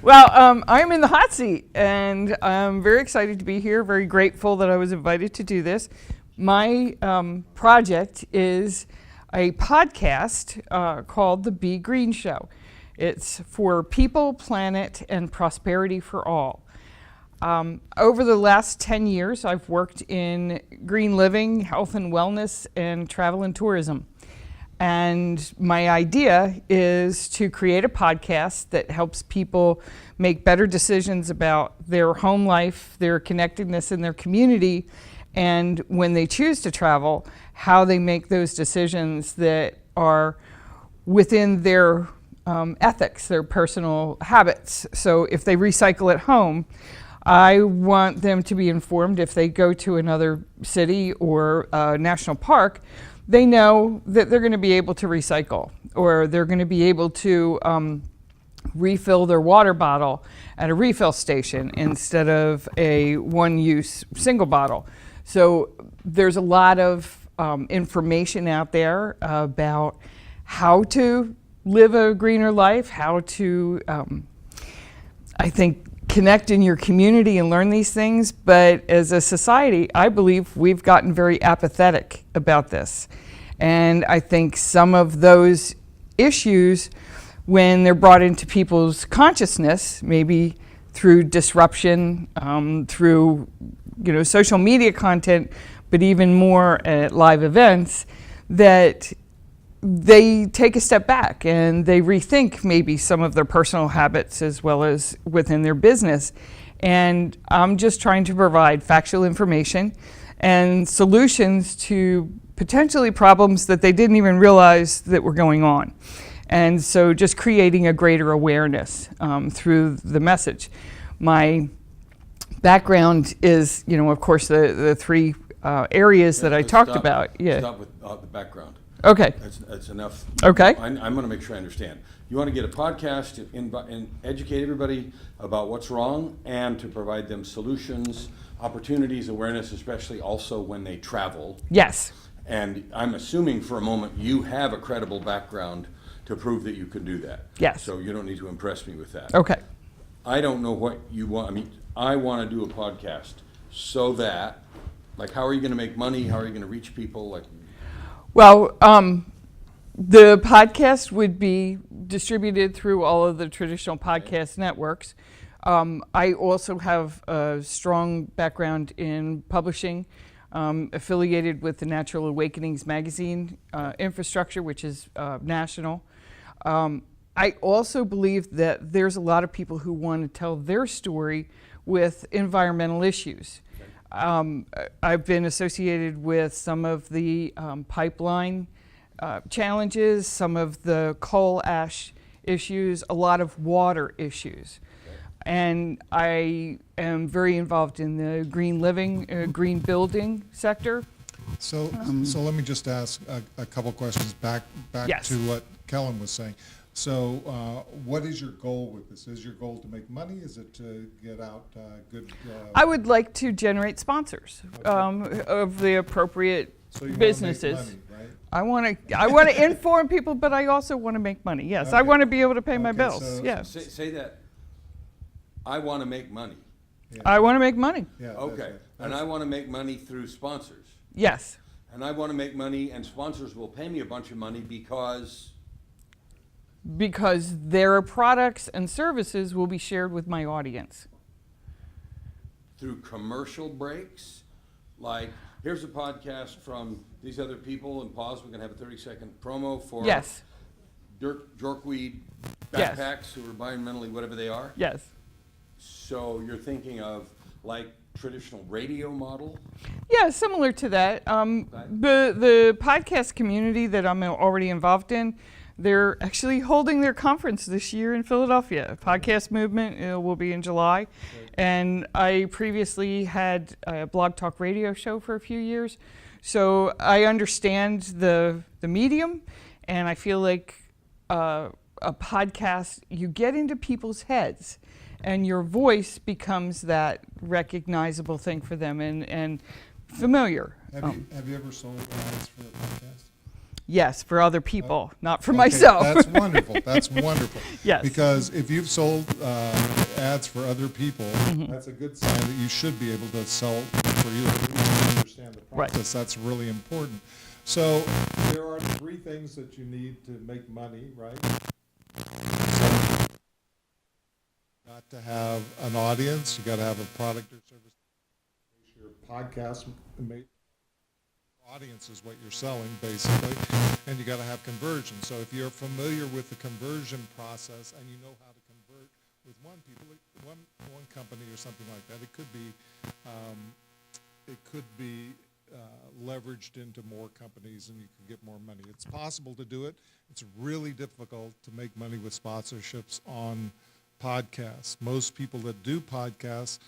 Well, I'm in the hot seat, and I'm very excited to be here, very grateful that I was invited to do this. My project is a podcast called The Be Green Show. It's for people, planet, and prosperity for all. Over the last 10 years, I've worked in green living, health and wellness, and travel and tourism. And my idea is to create a podcast that helps people make better decisions about their home life, their connectedness in their community, and when they choose to travel, how they make those decisions that are within their ethics, their personal habits. So if they recycle at home, I want them to be informed if they go to another city or national park, they know that they're going to be able to recycle, or they're going to be able to refill their water bottle at a refill station instead of a one-use single bottle. So there's a lot of information out there about how to live a greener life, how to, I think, connect in your community and learn these things, but as a society, I believe we've gotten very apathetic about this. And I think some of those issues, when they're brought into people's consciousness, maybe through disruption, through social media content, but even more at live events, that they take a step back and they rethink maybe some of their personal habits as well as within their business. And I'm just trying to provide factual information and solutions to potentially problems that they didn't even realize that were going on. And so just creating a greater awareness through the message. My background is, of course, the three areas that I talked about. Yeah. Stop with the background. Okay. That's enough. Okay. I'm going to make sure I understand. You want to get a podcast to and educate everybody about what's wrong and to provide them solutions, opportunities, awareness, especially also when they travel. Yes. And I'm assuming for a moment you have a credible background to prove that you can do that. Yes. So you don't need to impress me with that. Okay. I don't know what you want. I mean, I want to do a podcast so that, how are you going to make money? How are you going to reach people? Well, the podcast would be distributed through all of the traditional podcast networks. I also have a strong background in publishing, affiliated with the Natural Awakenings magazine infrastructure, which is national. I also believe that there's a lot of people who want to tell their story with environmental issues. I've been associated with some of the pipeline challenges, some of the coal ash issues, a lot of water issues. And I am very involved in the green living, green building sector. So let me just ask a couple questions back Yes. to what Kellen was saying. So what is your goal with this? Is your goal to make money? Is it to get out good? I would like to generate sponsors of the appropriate So you businesses. want to make money, right? I want to inform people, but I also want to make money. Yes, I Okay. want to be able to pay my Okay, bills. so- Yeah, Say that. I want to make money. Yeah. I want to make money. Yeah, Okay. And I want to make money through sponsors. Yes, And I want to make money, and sponsors will pay me a bunch of money because their products and services will be shared with my audience. through commercial breaks, here's a podcast from these other people, and pause, we're going to have a 30-second promo for Yes, Jorkweed Yes. backpacks who are environmentally whatever they are. yes. So you're thinking of traditional radio model? Yeah, similar to that. The podcast community that I'm already involved in, they're actually holding their conference this year in Philadelphia. Podcast Movement will be in July. Right. And I previously had a blog talk radio show for a few years. So I understand the medium, and I feel like a podcast, you get into people's heads, and your voice becomes that recognizable thing for them and familiar. Have you ever sold ads for a podcast? Yes, for other people, not for Okay, myself. That's wonderful. That's wonderful. Yes. Because if you've sold ads for other people, Mm-hmm. that's a good sign that you should be able to sell for you. At least understand the Right. process. That's really important. So there are 3 things that you need to make money, right? So, got to have an audience. You got to have a product or service. Your podcast audience is what you're selling, basically, and you got to have conversion. So if you're familiar with the conversion process and you know how to convert with one company or something like that, it could be leveraged into more companies, and you can get more money. It's possible to do it. It's really difficult to make money with sponsorships on podcasts. Most people that do podcasts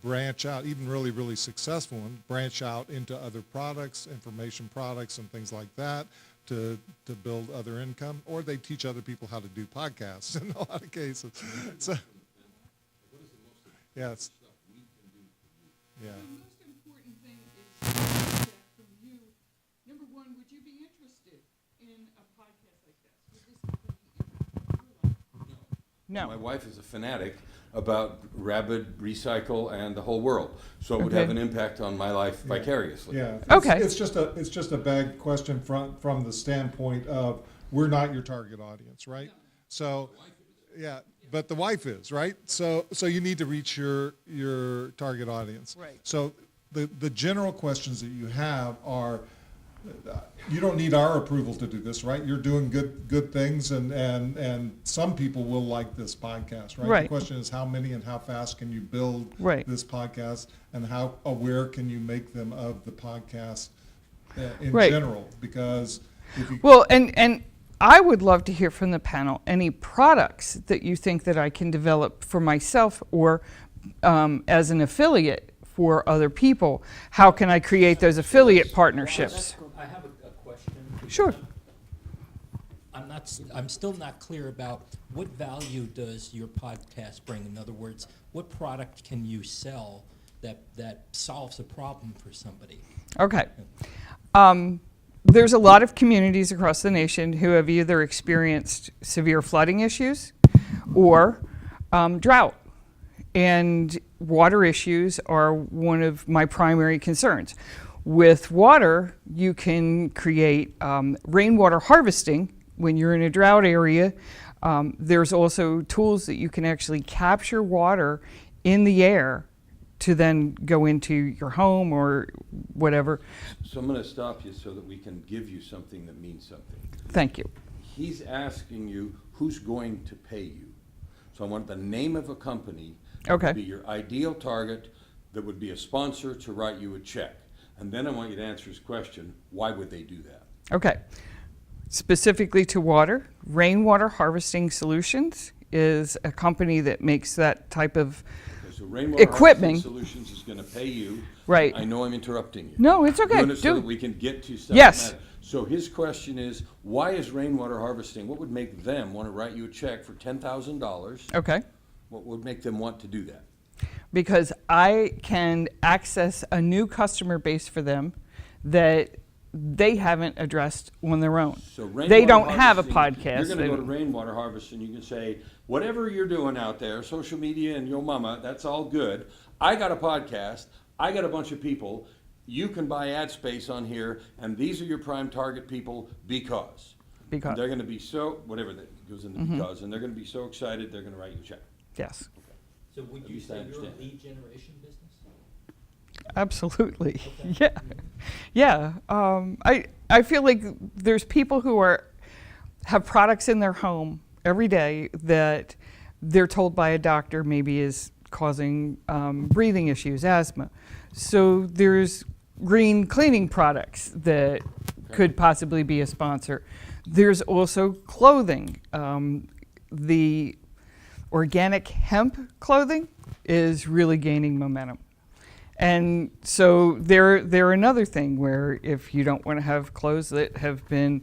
branch out, even really, really successful ones, branch out into other products, information products and things like that to build other income, or they teach other people how to do podcasts in a lot of cases. So, yes. Yeah. The most important thing is from you. Number one, would you be interested in a podcast like this? Would this have any impact on your life? No. My wife is a fanatic about Rabid, Recycle, and the whole world. So it would Okay. have an impact on my life vicariously. Yeah. Okay. It's just a bad question from the standpoint of we're not your target audience, right? So, yeah, but the wife is, right? So you need to reach your target audience. Right. So the general questions that you have are, you don't need our approval to do this, right? You're doing good things, and some people will like this podcast, right? Right. The question is how many and how fast can you build Right. this podcast, and how aware can you make them of the podcast in Right. general? Because if you Well, and I would love to hear from the panel any products that you think that I can develop for myself or as an affiliate for other people. How can I create those affiliate partnerships? I have a question. Sure. I'm still not clear about what value does your podcast bring? In other words, what product can you sell that solves a problem for somebody? Okay. There's a lot of communities across the nation who have either experienced severe flooding issues or drought. And water issues are one of my primary concerns. With water, you can create rainwater harvesting when you're in a drought area. There's also tools that you can actually capture water in the air to then go into your home or whatever. So I'm going to stop you so that we can give you something that means something. Thank you. He's asking you who's going to pay you. So I want the name of a company that Okay. would be your ideal target, that would be a sponsor to write you a check. And then I want you to answer his question, why would they do that? Okay. Specifically to water, Rainwater Harvesting Solutions is a company that makes that type of Okay, so Rainwater Equipment. Harvesting Solutions is going to pay you. Right. I know I'm interrupting you. No, it's okay. Doing it so Do that it. we can get to stuff Yes. that matters. So his question is, why is rainwater harvesting, what would make them want to write you a check for $10,000? Okay. What would make them want to do that? Because I can access a new customer base for them that they haven't addressed on their own. So They don't rainwater have a harvesting, podcast. You're going to go to They- rainwater harvesting. You can say, whatever you're doing out there, social media and your mama, that's all good. I got a podcast. I got a bunch of people. You can buy ad space on here, and these are your prime target people because. Because. And they're going to be so, whatever that goes into because, and they're going to be so excited they're going to write you a check. Yes, So would At you least I say you're a understand. lead generation business? absolutely. Okay. Yeah. I feel like there's people who have products in their home every day that they're told by a doctor maybe is causing breathing issues, asthma. So there's green cleaning products that could possibly be a sponsor. There's also clothing. The organic hemp clothing is really gaining momentum. And so they're another thing where if you don't want to have clothes that have been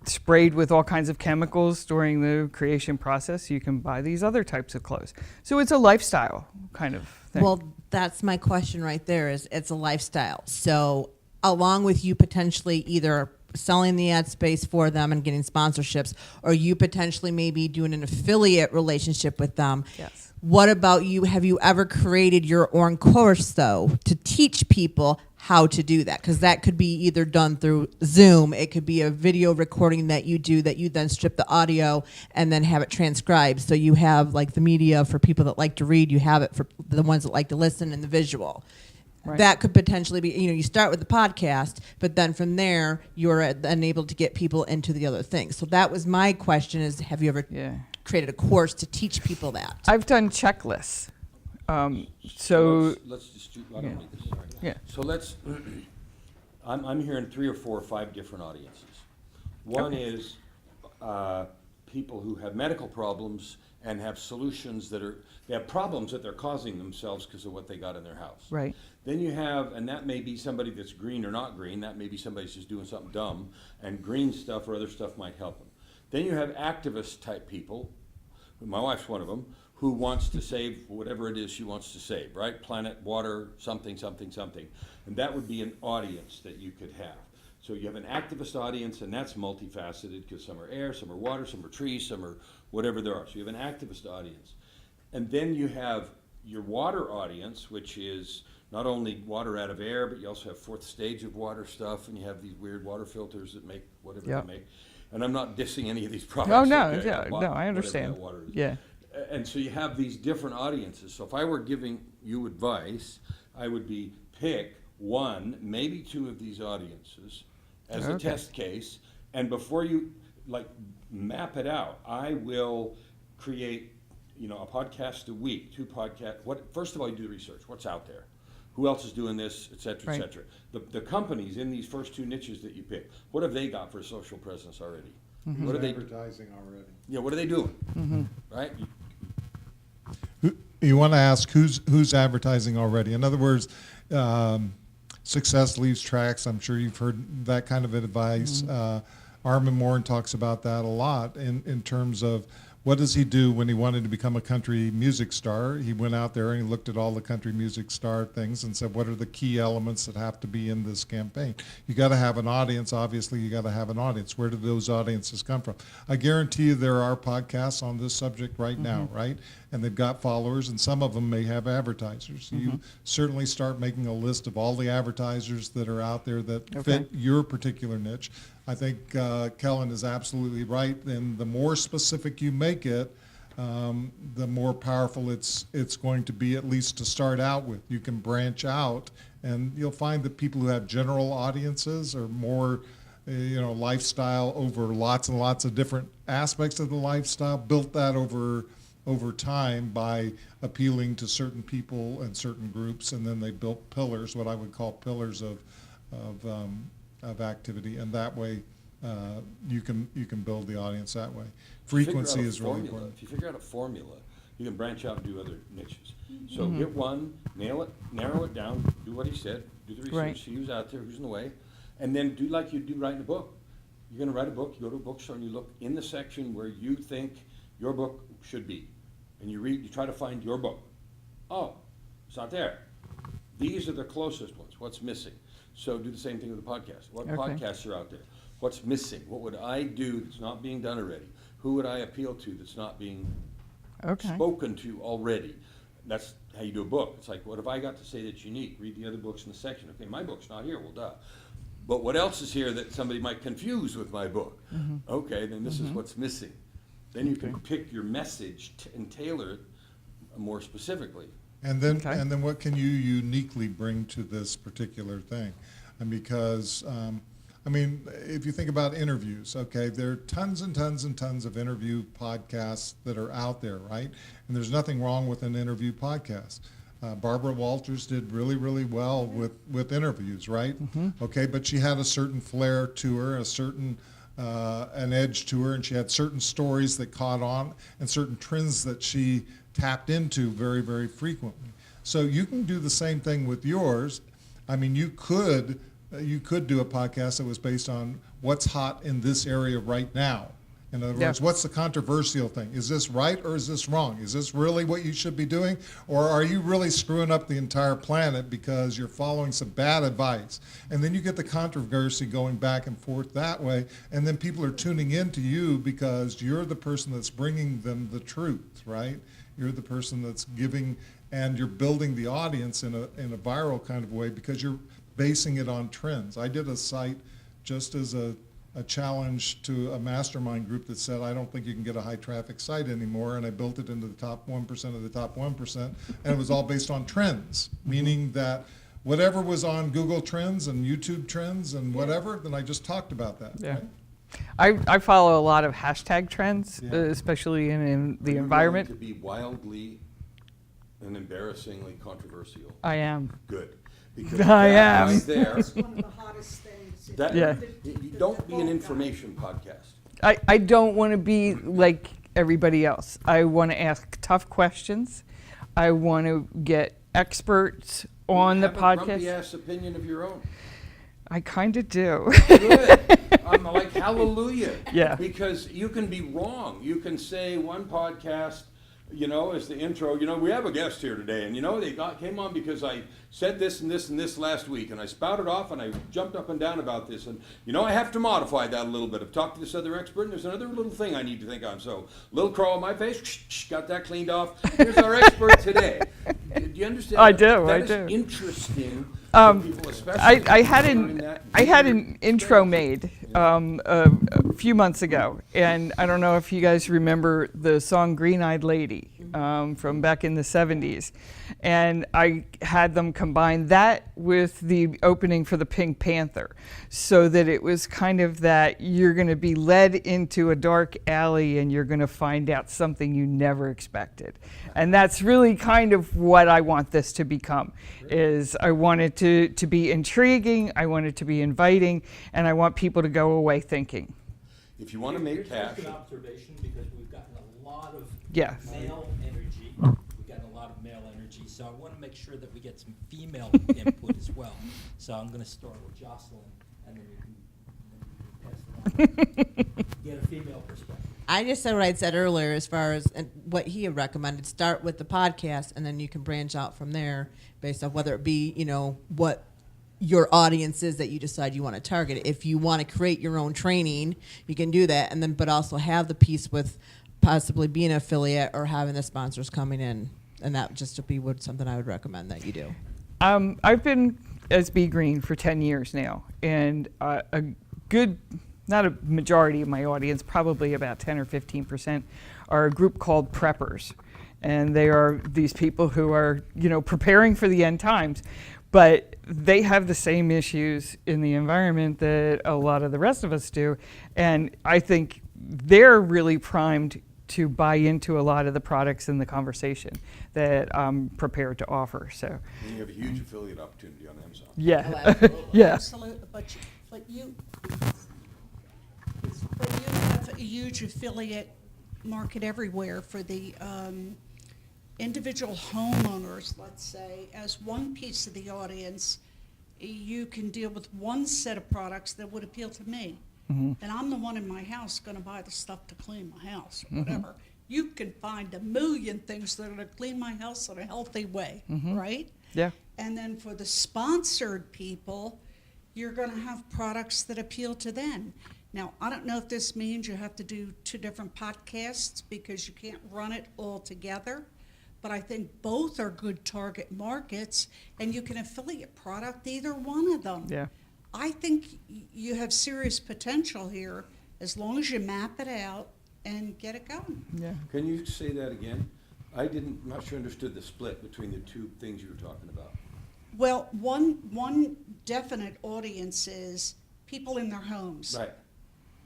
sprayed with all kinds of chemicals during the creation process, you can buy these other types of clothes. So it's a lifestyle kind of thing. Well, that's my question right there. Is it's a lifestyle. So along with you potentially either selling the ad space for them and getting sponsorships, or you potentially maybe doing an affiliate relationship with them. Yes. What about you? Have you ever created your own course, though, to teach people how to do that? Because that could be either done through Zoom. It could be a video recording that you do that you then strip the audio and then have it transcribed. So you have like the media for people that like to read. You have it for the ones that like to listen and the visual. Right. That could potentially be, you start with the podcast, but then from there, you're then able to get people into the other things. So that was my question is, have you ever Yeah. created a course to teach people that? I've done checklists. So let's just do, I don't need this, sorry. yeah. So let's, I'm hearing 3 or 4 or 5 different audiences. One Okay. is people who have medical problems and have solutions they have problems that they're causing themselves because of what they got in their house. Right. Then you have, and that may be somebody that's green or not green, that may be somebody that's just doing something dumb, and green stuff or other stuff might help them. Then you have activist type people, my wife's one of them, who wants to save whatever it is she wants to save, right? Planet, water, something, something, something. And that would be an audience that you could have. So you have an activist audience, and that's multifaceted because some are air, some are water, some are trees, some are whatever there are. So you have an activist audience. And then you have your water audience, which is not only water out of air, but you also have 4th stage of water stuff, and you have these weird water filters that make whatever Yep. they make. And I'm not dissing any of these products. Oh no, okay? yeah, no, I Whatever understand. that water is. Yeah. And so you have these different audiences. So if I were giving you advice, I would be pick 1, maybe 2 of these audiences as a Okay. test case, and before you map it out, I will create a podcast a week, 2 podcasts. First of all, you do the research. What's out there? Who else is doing this, et cetera, Right. et cetera. The companies in these first 2 niches that you pick, what have they got for social presence already? Mm-hmm. What are they? Advertising already. Yeah, what are they doing? Mm-hmm. Right? You want to ask who's advertising already. In other words, success leaves tracks. I'm sure you've heard that kind of advice. Armin Morin talks about that a lot in terms of what does he do when he wanted to become a country music star. He went out there and he looked at all the country music star things and said, what are the key elements that have to be in this campaign? You got to have an audience. Obviously, you got to have an audience. Where do those audiences come from? I guarantee you there are podcasts on this subject right now, right? And they've got followers, and some of them may have advertisers. You certainly start making a list of all the advertisers that are out there that fit your particular niche. I think Kellen is absolutely right. And the more specific you make it, the more powerful it's going to be, at least to start out with. You can branch out, and you'll find that people who have general audiences are more, lifestyle over lots and lots of different aspects of the lifestyle, built that over time by appealing to certain people and certain groups, and then they built pillars, what I would call pillars of activity, and that way you can build the audience that way. Frequency is really important. If you figure out a formula, you can branch out and do other niches. So get one, nail it, narrow it down, do what he said, do the research, Right. see who's out there, who's in the way, and then do like you do writing a book. You're going to write a book, you go to a bookstore and you look in the section where you think your book should be, and you try to find your book. Oh, it's not there. These are the closest ones. What's missing? So do the same thing with the podcast. What podcasts are out there? What's missing? What would I do that's not being done already? Who would I appeal to that's not being spoken to already? That's how you do a book. It's like, what have I got to say that's unique? Read the other books in the section. Okay, my book's not here. Well, duh. But what else is here that somebody might confuse with my book? Okay, then this is what's missing. Then you can pick your message and tailor it more specifically. And then what can you uniquely bring to this particular thing? And because, if you think about interviews, okay, there are tons and tons and tons of interview podcasts that are out there, right? And there's nothing wrong with an interview podcast. Barbara Walters did really, really well with interviews, right? Okay, but she had a certain flair to her, a certain an edge to her, and she had certain stories that caught on and certain trends that she tapped into very, very frequently. So you can do the same thing with yours. I mean, you could do a podcast that was based on what's hot in this area right now, In other Yeah. words, what's the controversial thing? Is this right or is this wrong? Is this really what you should be doing? Or are you really screwing up the entire planet because you're following some bad advice? And then you get the controversy going back and forth that way. And then people are tuning in to you because you're the person that's bringing them the truth, right? You're the person that's giving, and you're building the audience in a viral kind of way because you're basing it on trends. I did a site just as a challenge to a mastermind group that said, I don't think you can get a high traffic site anymore, and I built it into the top 1% of the top 1%, and it was all based on trends, meaning that whatever was on Google Trends and YouTube Trends and whatever, then I just talked about that. Yeah. Right? I follow a lot of hashtag trends, Yeah. especially in the Are you environment. willing to be wildly and embarrassingly controversial. I am. Good. Because I that am. right there, It's one of the hottest things. that, Yeah. you don't be an information podcast. I don't want to be like everybody else. I want to ask tough questions. I want to get experts on the Have a grumpy podcast. ass opinion of your own. I kind of do. Good. I'm like, hallelujah. Yeah. Because you can be wrong. You can say one podcast, as the intro, we have a guest here today, and they came on because I said this and this and this last week, and I spouted off and I jumped up and down about this, and I have to modify that a little bit. I've talked to this other expert, and there's another little thing I need to think on. So, little crow on my face, got that cleaned off. Here's our expert today. Do you understand? I do, That I is do. interesting for people, especially I had learning an that I had in an your intro experience. made a few months ago, and I don't know if you guys remember the song "Green Eyed Lady" from back in the '70s, and I had them combine that with the opening for the Pink Panther, so that it was kind of that you're going to be led into a dark alley and you're going to find out something you never expected, and that's really kind of what I want this to become. Is I want it to be intriguing, I want it to be inviting, and I want people to go away thinking. If you want to make Here's cash, just an observation, because we've gotten a lot of Yeah. male energy. We've gotten a lot of male energy, so I want to make sure that we get some female input as well. So I'm going to start with Jocelyn, and then you can pass it on. Get a female perspective. I just said what I said earlier as far as and what he had recommended. Start with the podcast, and then you can branch out from there based on whether it be, what your audience is that you decide you want to target. If you want to create your own training, you can do that, and then but also have the piece with possibly being an affiliate or having the sponsors coming in, and that just to be something I would recommend that you do. I've been as Be Green for 10 years now, and a good, not a majority of my audience, probably about 10 or 15%, are a group called preppers. And they are these people who are, preparing for the end times, but they have the same issues in the environment that a lot of the rest of us do. And I think they're really primed to buy into a lot of the products in the conversation that I'm prepared to offer. So, you have a huge affiliate opportunity on Amazon. yeah, yeah. Absolutely, but you have a huge affiliate market everywhere for the individual homeowners, let's say. As one piece of the audience, you can deal with one set of products that would appeal to me. And I'm the one in my house going to buy the stuff to clean my house, whatever. You can find a million things that are going to clean my house in a healthy way, right? Yeah. And then for the sponsored people, you're going to have products that appeal to them. Now, I don't know if this means you have to do 2 different podcasts because you can't run it all together, but I think both are good target markets, and you can affiliate product either one of them. Yeah. I think you have serious potential here as long as you map it out and get it going. Yeah. Can you say that again? Not sure understood the split between the two things you were talking about. Well, one definite audience is people in their homes. Right.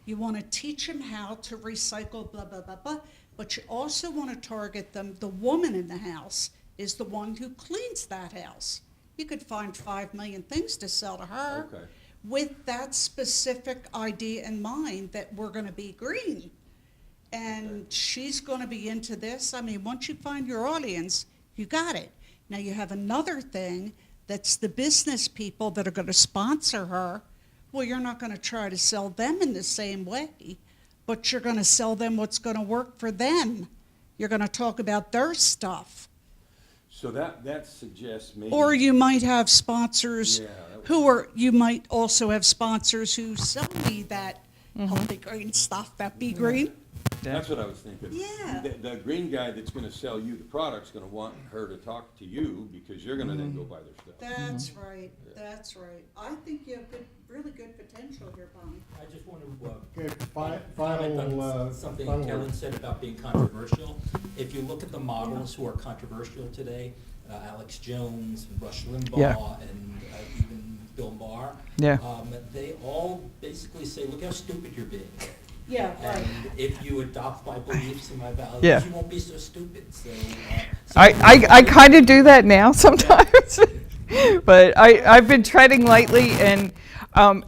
You want to teach them how to recycle, blah, blah, blah, blah, but you also want to target them. The woman in the house is the one who cleans that house. You could find 5 million things to sell to her Okay. with that specific idea in mind that we're going to be green. And she's going to be into this. I mean, once you find your audience, you got it. Now you have another thing that's the business people that are going to sponsor her. Well, you're not going to try to sell them in the same way, but you're going to sell them what's going to work for them. You're going to talk about their stuff. So that suggests maybe. Or you might have sponsors Yeah, you might also have sponsors who sell me that healthy green stuff, that Be Green. That's what I was thinking. Yeah. The green guy that's gonna sell you the product's gonna want her to talk to you, because you're gonna then go buy their stuff. That's right, that's right. I think you have really good potential here, Bonnie. I just want to Okay, comment final, on something final Kellen word. said about being controversial. If you look at the models who are controversial today, Alex Jones, Rush Limbaugh, Yeah. and even Bill Maher, Yeah. they all basically say, look how stupid you're being. Yeah, And if you adopt my beliefs and my values, Yeah. you won't be so stupid. So, I kind of do that now sometimes, but I've been treading lightly, and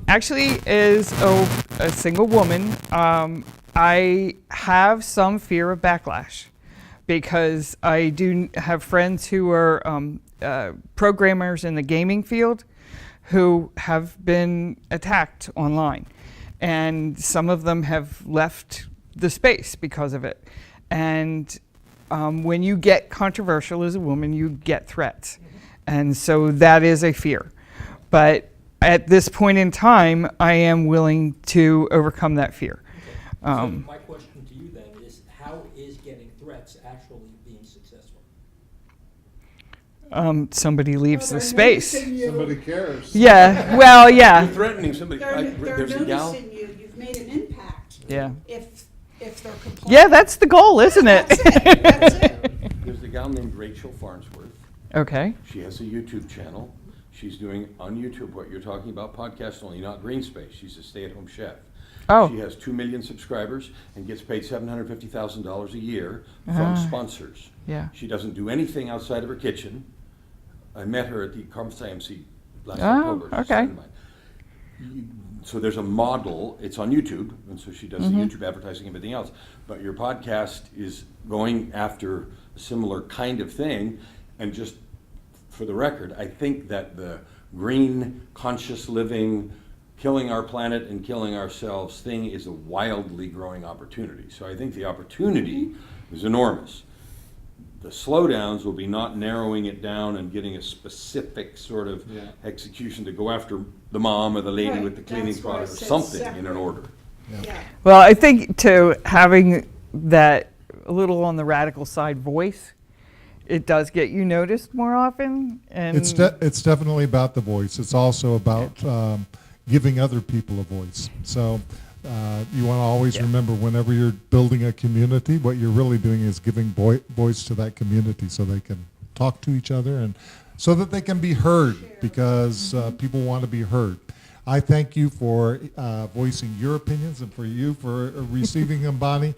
actually, as a single woman, I have some fear of backlash, because I do have friends who are programmers in the gaming field who have been attacked online, and some of them have left the space because of it. And when you get controversial as a woman, you get threats. And so that is a fear. But at this point in time, I am willing to overcome that fear. so my question to you then is, how is getting threats actually being successful? Somebody leaves the space. Somebody cares. Yeah, well, You're yeah, threatening somebody. They're There's a gal. noticing you, you've made an impact. yeah. If they're complaining. Yeah, that's the goal, isn't it? That's it, that's it. There's a gal named Rachel Farnsworth. Okay, She has a YouTube channel. She's doing on YouTube what you're talking about, podcast only, not green space. She's a stay-at-home chef. Oh. She has 2 million subscribers and gets paid $750,000 a year from sponsors. yeah. She doesn't do anything outside of her kitchen. I met her at the Conference IMC last Oh, October. She's a okay. friend of mine. So there's a model, it's on YouTube, and so she does the YouTube advertising and everything else. But your podcast is going after a similar kind of thing. And just for the record, I think that the green, conscious living, killing our planet and killing ourselves thing is a wildly growing opportunity. So I think the opportunity is enormous. The slowdowns will be not narrowing it down and getting a specific sort of execution to go after the mom or the lady Right, with the cleaning that's why I product or said something in separate. an order. Yeah. Well, I think to having that a little on the radical side voice, it does get you noticed more often. And It's definitely about the voice. It's also about giving other people a voice. So you want to always remember, whenever you're building a community, what you're really doing is giving voice to that community, so they can talk to each other and so that they can be heard, because people want to be heard. I thank you for voicing your opinions, and for you for receiving them, Bonnie.